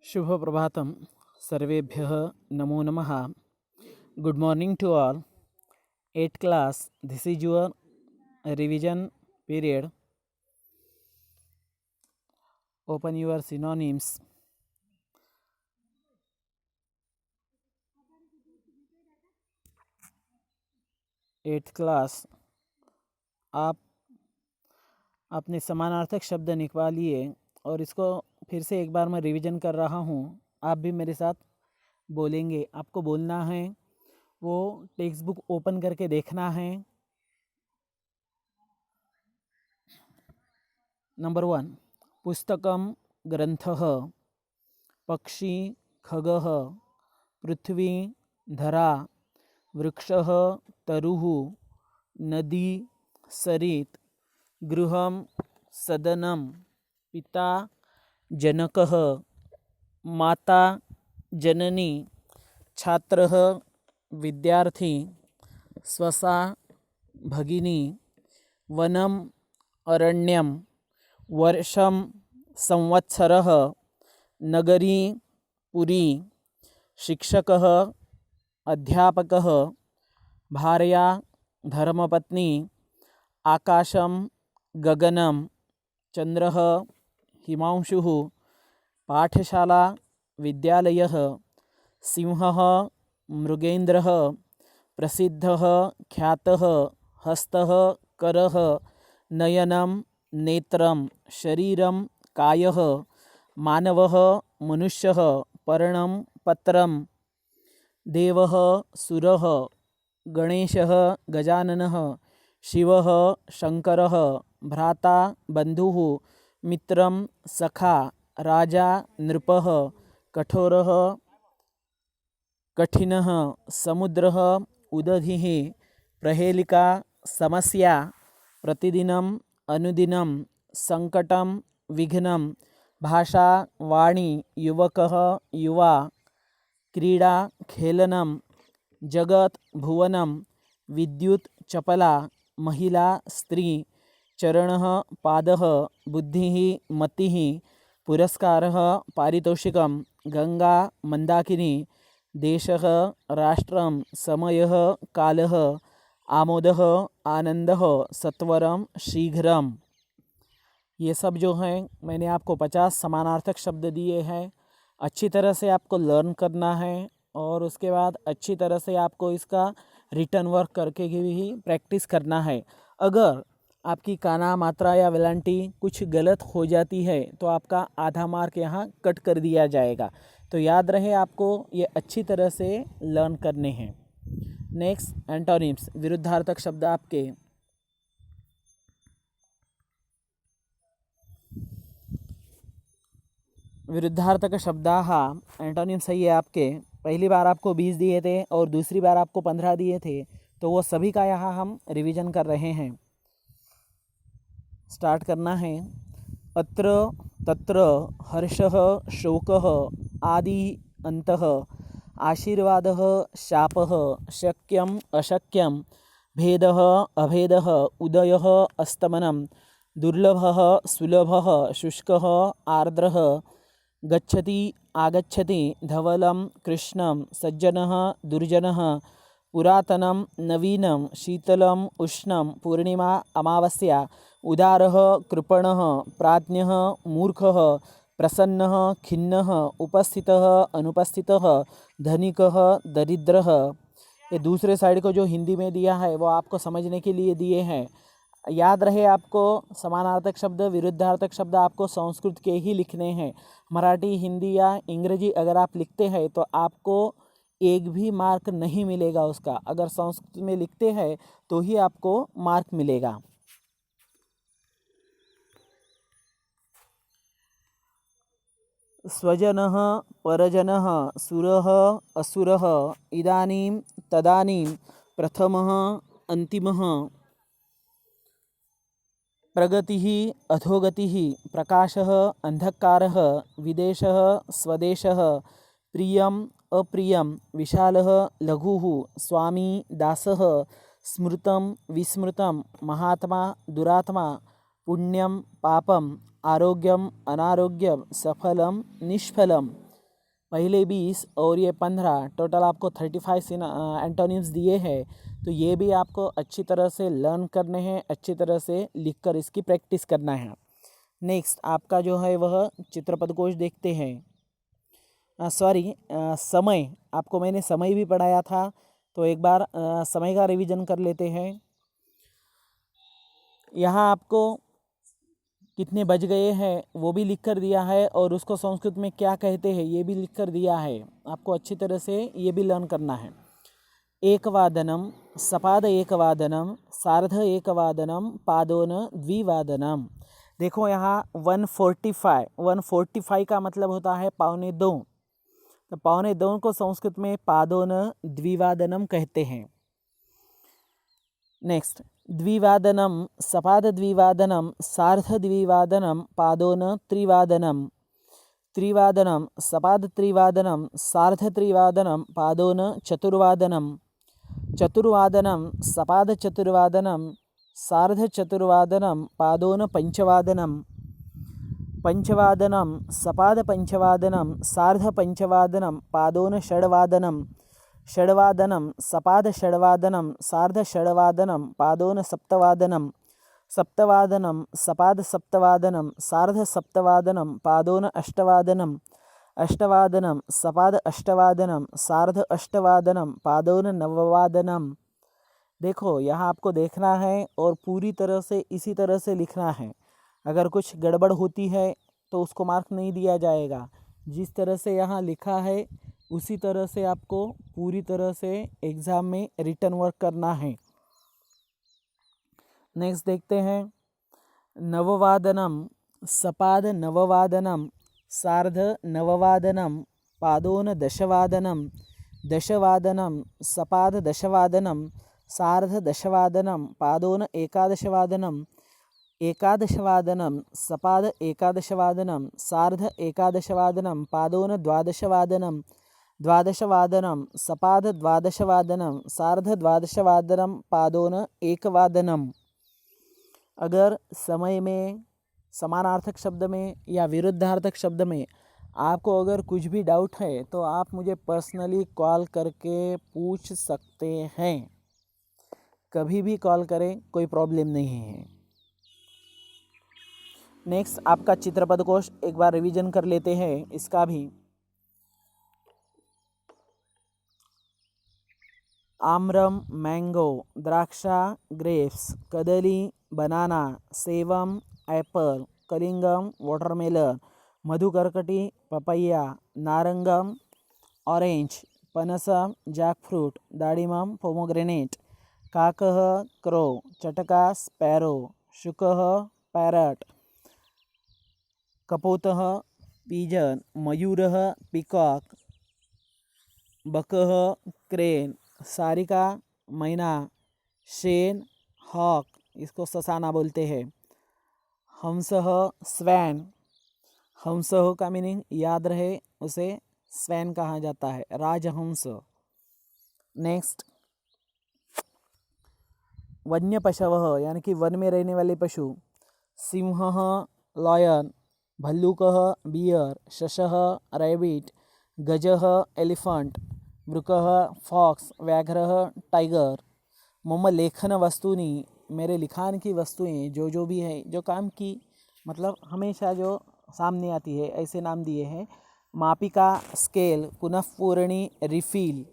शुभ प्रभातम सर्वेभ्यः नमो नमः. Good morning to all. 8th class, this is your revision period. Open your synonyms. 8th class, आप अपने समानार्थक शब्द निकालिए और इसको फिर से एक बार मैं रिवीजन कर रहा हूँ. आप भी मेरे साथ बोलेंगे. आपको बोलना है, वो टेक्स्ट बुक ओपन करके देखना है. नंबर 1, पुस्तकं ग्रंथः, पक्षी खगः, पृथ्वी धरा, वृक्षः तरुः, नदी सरित, गृहं सदनं, पिता जनकः, माता जननी, छात्रः विद्यार्थी, स्वसा भगिनी, वनम अरण्यम, वर्षम संवत्सरः, नगरी पुरी, शिक्षकः अध्यापकः, भार्या धर्मपत्नी, आकाशम गगनम, चंद्रः हिमांशुः, पाठशाला विद्यालयः, सिंहः मृगेन्द्रः, प्रसिद्धः ख्यातः, हस्तः करः, नयनं नेत्रं, शरीरं कायः, मानवः मनुष्यः, पर्णं पत्रं, देवः सुरः, गणेशः गजाननः, शिवः शंकरः, भ्राता बन्धुः, मित्रं सखा, राजा नृपः, कठोरः कठिनः, समुद्रः उदधिः, प्रहेलिका समस्या, प्रतिदिनम् अनुदिनं, संकटं विघ्नं, भाषा वाणी, युवकः युवा, क्रीडा खेलनं, जगत् भुवनं, विद्युत् चपला, महिला स्त्री, चरणः पादः, बुद्धिः मतिः, पुरस्कारः पारितोषिकं, गंगा मंदाकिनी, देशः राष्ट्रं, समयः कालः, आमोदः आनंदः, सत्वरम शीघ्रम. ये सब जो हैं मैंने आपको 50 समानार्थक शब्द दिए हैं. अच्छी तरह से आपको लर्न करना है और उसके बाद अच्छी तरह से आपको इसका रिटर्न वर्क करके भी प्रैक्टिस करना है. अगर आपकी काना मात्रा या वेलांटी कुछ गलत हो जाती है तो आपका आधा मार्क यहाँ कट कर दिया जाएगा. तो याद रहे आपको ये अच्छी तरह से लर्न करने हैं. नेक्स्ट, एंटोनिम्स, विरुद्धार्थक शब्द आपके. विरुद्धार्थक शब्दाः एंटोनिम्स सही है आपके. पहली बार आपको 20 दिए थे और दूसरी बार आपको 15 दिए थे, तो वो सभी का यहाँ हम रिवीजन कर रहे हैं. स्टार्ट करना है. अत्र तत्र, हर्षः शोकः, आदि अंतः, आशीर्वादः शापः, शक्यम अशक्यम, भेदः अभेदः, उदयः अस्तमनं, दुर्लभः सुलभः, शुष्कः आर्द्रः, गच्छति आगच्छति, धवलं कृष्णं, सज्जनः दुर्जनः, पुरातनं नवीनं, शीतलम् उष्णं, पूर्णिमा अमावस्या, उदारः कृपणः, प्राज्ञः मूर्खः, प्रसन्नः खिन्नः, उपस्थितः अनुपस्थितः, धनिकः दरिद्रः. ये दूसरे साइड को जो हिंदी में दिया है वो आपको समझने के लिए दिए हैं. याद रहे आपको समानार्थक शब्द विरुद्धार्थक शब्द आपको संस्कृत के ही लिखने हैं. मराठी हिंदी या अंग्रेजी अगर आप लिखते हैं तो आपको एक भी मार्क नहीं मिलेगा उसका. अगर संस्कृत में लिखते हैं तो ही आपको मार्क मिलेगा. स्वजनः परजनः, सुरः असुरः, इदानीं तदानीं, प्रथमः अन्तिमः, प्रगतिः अधोगतिः, प्रकाशः अंधकारः, विदेशः स्वदेशः, प्रियम् अप्रियं, विशालः लघुः, स्वामी दासः, स्मृतं विस्मृतं, महात्मा दुरात्मा, पुण्यं पापं, आरोग्यम अनारोग्यम, सफलम निष्फलम. पहले 20 और ये 15, टोटल आपको 35 एंटोनिम्स दिए हैं। तो ये भी आपको अच्छी तरह से लर्न करने हैं, अच्छी तरह से लिखकर इसकी प्रैक्टिस करना है। नेक्स्ट आपका जो है वह चित्रपद कोश देखते हैं। समय, आपको मैंने समय भी पढ़ाया था, तो एक बार समय का रिवीजन कर लेते हैं। यहाँ आपको कितने बज गए हैं वो भी लिख कर दिया है, और उसको संस्कृत में क्या कहते हैं ये भी लिख कर दिया है। आपको अच्छी तरह से ये भी लर्न करना है। एकवादनम, सपाद एकवादनम, सार्ध एकवादनम, पादोन द्विवादनम। देखो यहाँ 145 का मतलब होता है 1:45। तो 1:45 को संस्कृत में पादोन द्विवादनम कहते हैं। नेक्स्ट द्विवादनम, सपाद द्विवादनम, सार्ध द्विवादनम, पादोन त्रिवादनम। त्रिवादनम, सपाद त्रिवादनम, सार्ध त्रिवादनम, पादोन चतुर्वादनम। चतुर्वादनम, सपाद चतुर्वादनम, सार्ध चतुर्वादनम, पादोन पंचवादनम। पंचवादनम, सपाद पंचवादनम, सार्ध पंचवादनम, पादोन षड्वादनम। षड्वादनम, सपाद षड्वादनम, सार्ध षड्वादनम, पादोन सप्तवादनम। सप्तवादनम, सपाद सप्तवादनम, सार्ध सप्तवादनम, पादोन अष्टवादनम। अष्टवादनम, सपाद अष्टवादनम, सार्ध अष्टवादनम, पादोन नववादनम। देखो यहाँ आपको देखना है और पूरी तरह से इसी तरह से लिखना है। अगर कुछ गड़बड़ होती है तो उसको मार्क नहीं दिया जाएगा। जिस तरह से यहाँ लिखा है उसी तरह से आपको पूरी तरह से एग्ज़ाम में रिटन वर्क करना है। नेक्स्ट देखते हैं नववादनम, सपाद नववादनम, सार्ध नववादनम, पादोन दशवादनम। दशवादनम, सपाद दशवादनम, सार्ध दशवादनम, पादोन एकादशवादनम। एकादशवादनम, सपाद एकादशवादनम, सार्ध एकादशवादनम, पादोन द्वादशवादनम। द्वादशवादनम, सपाद द्वादशवादनम, सार्ध द्वादशवादनम, पादोन एकवादनम। अगर समय में, समानार्थक शब्द में या विरुद्धार्थक शब्द में आपको अगर कुछ भी डाउट है तो आप मुझे पर्सनली कॉल करके पूछ सकते हैं। कभी भी कॉल करें, कोई प्रॉब्लम नहीं है। नेक्स्ट आपका चित्रपद कोश एक बार रिवीजन कर लेते हैं इसका भी। आम्रम मैंगो, द्राक्षा ग्रेप्स, कदली बनाना, सेवम एप्पल, कलिंगम वाटरमेलन, मधुकर्कटी पपैया, नारंगम ऑरेंज, पनसम जैकफ्रूट, दाडिमम पोमोग्रेनेट, काकः क्रो, चटका स्पैरो, शुकः पैरट, कपोतः पिजन, मयूरः पिकॉक, बकः क्रेन, सारिका मैना, शेन हॉक, इसको ससाना बोलते हैं, हंसः स्वैन। हंसः का मीनिंग याद रहे, उसे स्वैन कहा जाता है, राजहंस। नेक्स्ट वन्य पशवः यानी कि वन में रहने वाले पशु, सिंहः लॉयन, भल्लूकः बियर, शशः रैबिट, गजः एलिफेंट, वृकः फॉक्स, व्याघ्रः टाइगर। मम लेखन वस्तुनि, मेरे लिखान की वस्तुएं जो भी है, जो काम की मतलब हमेशा जो सामने आती है, ऐसे नाम दिए हैं। मापिका स्केल, पुनःपूरणी रिफिल,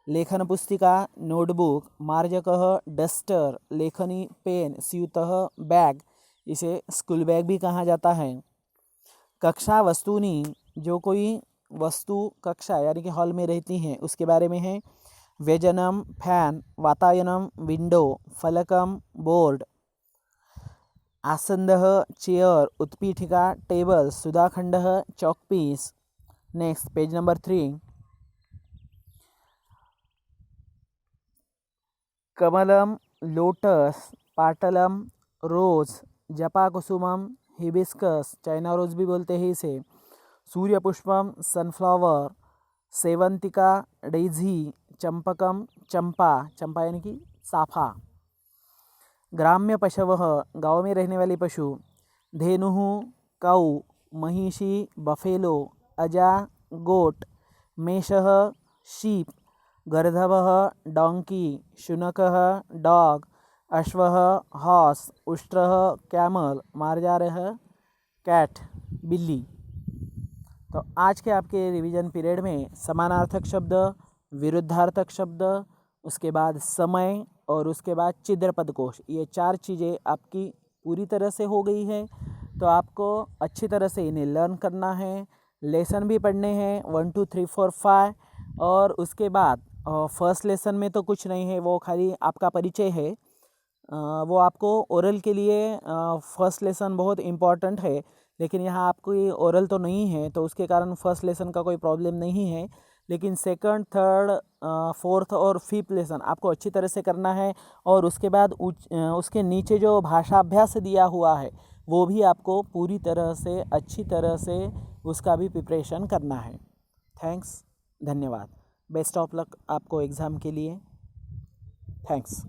लेखन पुस्तिका नोटबुक, मार्जकः डस्टर, लेखनी पेन, स्यूतः बैग, इसे स्कूल बैग भी कहा जाता है। कक्षा वस्तुनि, जो कोई वस्तु कक्षा यानी कि हॉल में रहती हैं उसके बारे में है। व्यजनम फैन, वातायनम विंडो, फलकम बोर्ड, आसंदः चेयर, उत्पीठिका टेबल, सुधाखंडः चौकपीस। Next page number 3। कमलम लोटस, पाटलम रोज, जपाकुसुमम हिबिस्कस, चाइना रोज भी बोलते हैं इसे, सूर्यपुष्पम सनफ्लावर, सेवंतिका डेजी, चंपकम चंपा, चंपा यानी कि साफा। ग्राम्य पशवः, गाँव में रहने वाले पशु, धेनुः काऊ, महिषी बफेलो, अजा गोट, मेषः शीप, गर्दभः डोंकी, शुनकः डॉग, अश्वः हॉर्स, उष्ट्रः कैमल, मार्जारः कैट बिल्ली। तो आज के आपके रिवीजन पीरियड में समानार्थक शब्द, विरुद्धार्थक शब्द, उसके बाद समय और उसके बाद चिद्रपद कोश, ये 4 चीज़ें आपकी पूरी तरह से हो गई है। तो आपको अच्छी तरह से इन्हें लर्न करना है, लेसन भी पढ़ने हैं 1 2 3 4 5। और उसके बाद फर्स्ट लेसन में तो कुछ नहीं है, वो खाली आपका परिचय है। वो आपको ओरल के लिए फर्स्ट लेसन बहुत इम्पॉर्टेंट है, लेकिन यहाँ आपको ये ओरल तो नहीं है, तो उसके कारण फर्स्ट लेसन का कोई प्रॉब्लम नहीं है। लेकिन सेकंड, थर्ड, फोर्थ और फिफ्थ लेसन आपको अच्छी तरह से करना है। और उसके बाद उसके नीचे जो भाषाभ्यास दिया हुआ है वो भी आपको पूरी तरह से अच्छी तरह से उसका भी प्रिपरेशन करना है। थैंक्स, धन्यवाद। बेस्ट ऑफ लक आपको एग्ज़ाम के लिए। थैंक्स।